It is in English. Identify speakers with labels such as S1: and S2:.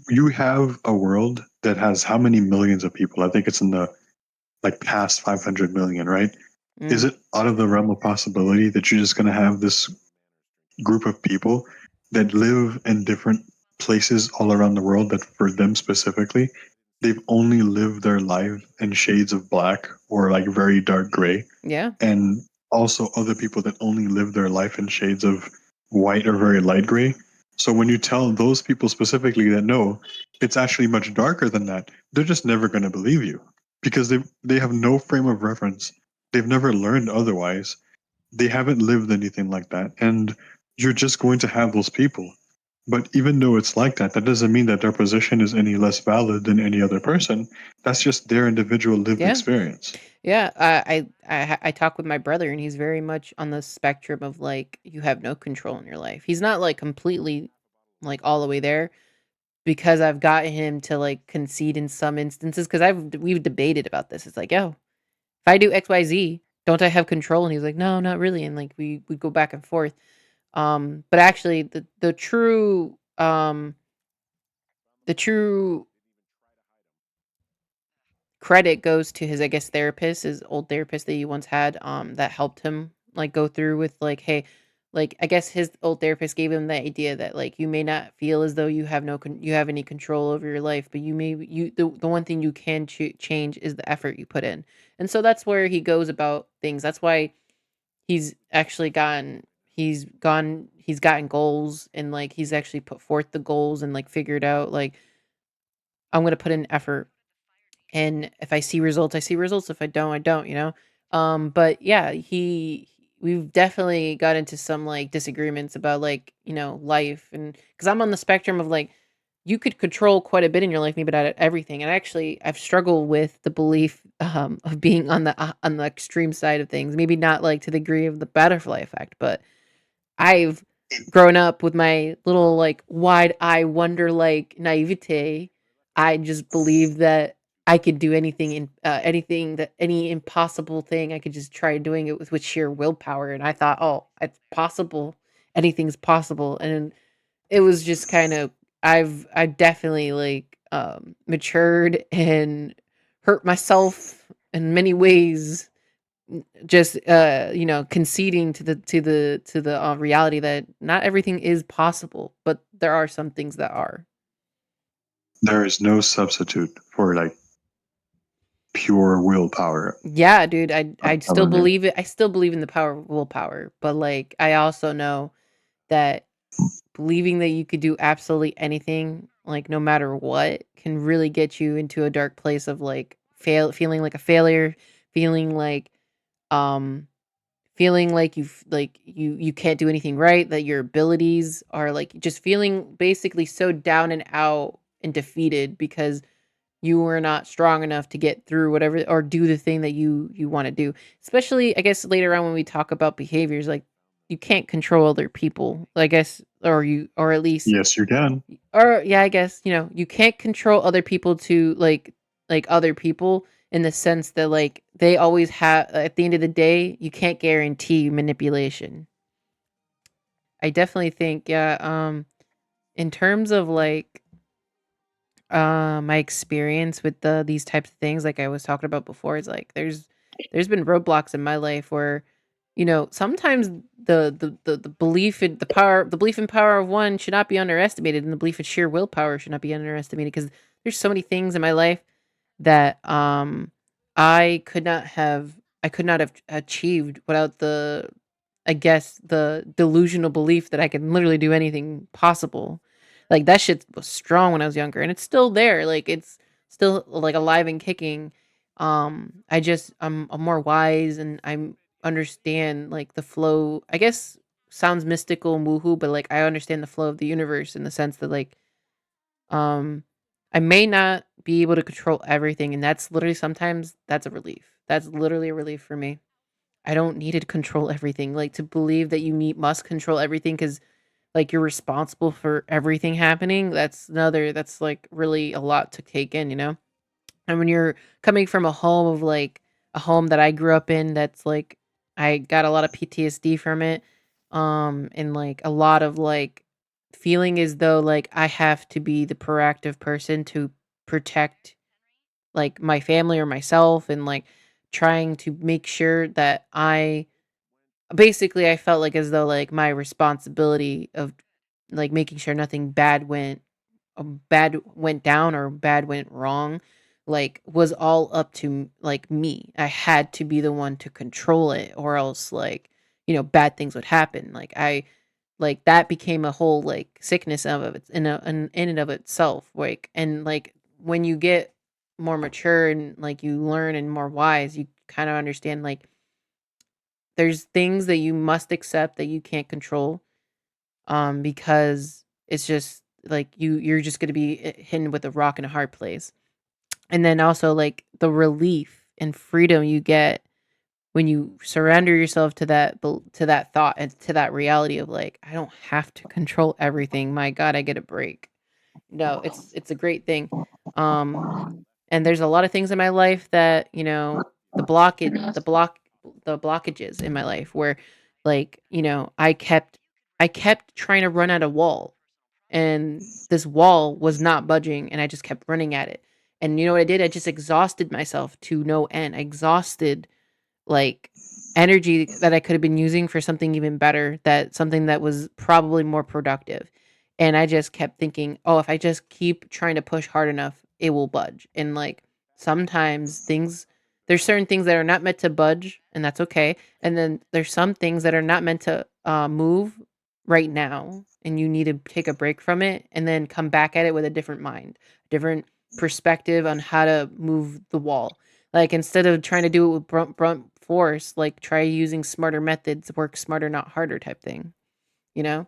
S1: You have a world that has how many millions of people? I think it's in the like past 500 million, right? Is
S2: Mm,
S1: it out of the realm of possibility that you're just going to have this group of people that live in different places all around the world that for them specifically, they've only lived their life in shades of black or like very dark gray,
S2: yeah,
S1: and also other people that only live their life in shades of white or very light gray. So when you tell those people specifically that no, it's actually much darker than that, they're just never going to believe you because they have no frame of reference. They've never learned otherwise. They haven't lived anything like that, and you're just going to have those people. But even though it's like that, that doesn't mean that their position is any less valid than any other person. That's just their individual lived
S2: yeah,
S1: experience.
S2: yeah. I talk with my brother, and he's very much on the spectrum of like you have no control in your life. He's not like completely like all the way there because I've got him to like concede in some instances because we've debated about this. It's like, yo, if I do XYZ, don't I have control? And he's like, no, not really. And like we go back and forth. But actually, the true credit goes to his, I guess, therapist, his old therapist that he once had, that helped him like go through with like, hey, like I guess his old therapist gave him the idea that like you may not feel as though you have you have any control over your life, but the one thing you can change is the effort you put in, and so that's where he goes about things. That's why he's actually he's gotten goals and like he's actually put forth the goals and like figured out like I'm gonna put in effort and if I see results, I see results. If I don't, I don't, you know? But yeah, we've definitely got into some like disagreements about like, life and because I'm on the spectrum of like you could control quite a bit in your life, maybe not everything. And actually I've struggled with the belief of being on the extreme side of things. Maybe not like to the degree of the butterfly effect, but I've grown up with my little like wide eye wonder like naivete. I just believe that I could do anything in anything that any impossible thing I could just try doing it with sheer willpower. And I thought, oh, it's possible. Anything's possible. And it was just kind of I definitely like matured and hurt myself in many ways just conceding to the reality that not everything is possible, but there are some things that are.
S1: There is no substitute for like pure willpower.
S2: Yeah, dude,
S1: I'm
S2: I still
S1: telling you.
S2: believe it. I still believe in the power of willpower, but like I also know that believing that you could do absolutely anything, like no matter what, can really get you into a dark place of like feeling like a failure, feeling like um feeling like you can't do anything right, that your abilities are like just feeling basically so down and out and defeated because you were not strong enough to get through whatever or do the thing that you want to do. Especially I guess later on when we talk about behaviors like you can't control other people. I guess or at least
S1: Yes, you can.
S2: or yeah, I guess, you can't control other people to like other people in the sense that like they always have at the end of the day, you can't guarantee manipulation. I definitely think yeah, in terms of like my experience with these types of things like I was talking about before is like there's been roadblocks in my life where sometimes the belief in the belief in power of one should not be underestimated and the belief in sheer willpower should not be underestimated because there's so many things in my life that I could not have achieved without I guess the delusional belief that I can literally do anything possible. Like that shit was strong when I was younger and it's still there. Like it's still like alive and kicking. I'm more wise and I understand like the flow. I guess sounds mystical and woohoo, but like I understand the flow of the universe in the sense that like um I may not be able to control everything and that's literally sometimes that's a relief. That's literally a relief for me. I don't need to control everything. Like to believe that must control everything because like you're responsible for everything happening. That's like really a lot to take in, you know? And when you're coming from a home of like a home that I grew up in, that's like I got a lot of PTSD from it. And like a lot of like feeling as though like I have to be the proactive person to protect like my family or myself, and like trying to make sure that I basically I felt like as though like my responsibility of like making sure nothing bad went down or bad went wrong, like was all up to like me. I had to be the one to control it, or else like, bad things would happen. Like I like that became a whole like sickness of it in and of itself. Like, and like when you get more mature and like you learn and more wise, you kind of understand like there's things that you must accept that you can't control, because it's just like you're just going to be hidden with a rock in a hard place. And then also like the relief and freedom you get when you surrender yourself to to that thought and to that reality of like I don't have to control everything. My god, I get a break. No, it's a great thing. Um and there's a lot of things in my life that, the blockages in my life where like, I kept trying to run at a wall, and this wall was not budging, and I just kept running at it. And you know what I did? I just exhausted myself to no end. I exhausted like energy that I could have been using for something even better, that something that was probably more productive. And I just kept thinking, "Oh, if I just keep trying to push hard enough, it will budge." And like sometimes there's certain things that are not meant to budge, and that's okay. And then there's some things that are not meant to move right now, and you need to take a break from it and then come back at it with a different mind, different perspective on how to move the wall. Like, instead of trying to do it with blunt force, like, try using smarter methods, work smarter, not harder type thing, you know?